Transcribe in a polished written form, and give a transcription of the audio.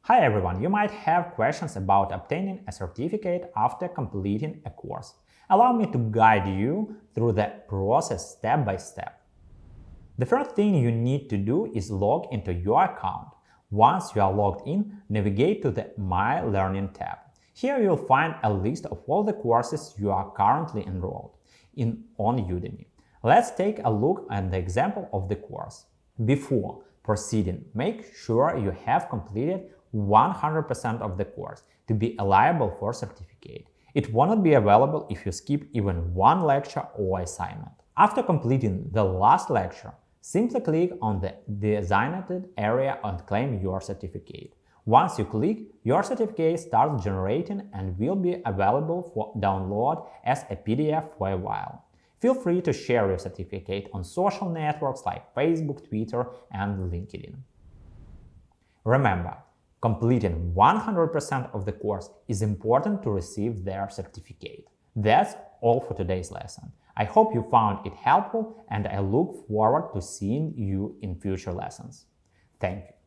Hi everyone, you might have questions about obtaining a certificate after completing a course. Allow me to guide you through the process step by step. The first thing you need to do is log into your account. Once you are logged in, navigate to the My Learning tab. Here you'll find a list of all the courses you are currently enrolled in on Udemy. Let's take a look at the example of the course. Before proceeding, make sure you have completed 100% of the course to be eligible for certificate. It won't be available if you skip even one lecture or assignment. After completing the last lecture, simply click on the designated area and claim your certificate. Once you click, your certificate starts generating and will be available for download as a PDF for a while. Feel free to share your certificate on social networks like Facebook, Twitter, and LinkedIn. Remember, completing 100% of the course is important to receive their certificate. That's all for today's lesson. I hope you found it helpful and I look forward to seeing you in future lessons. Thank you.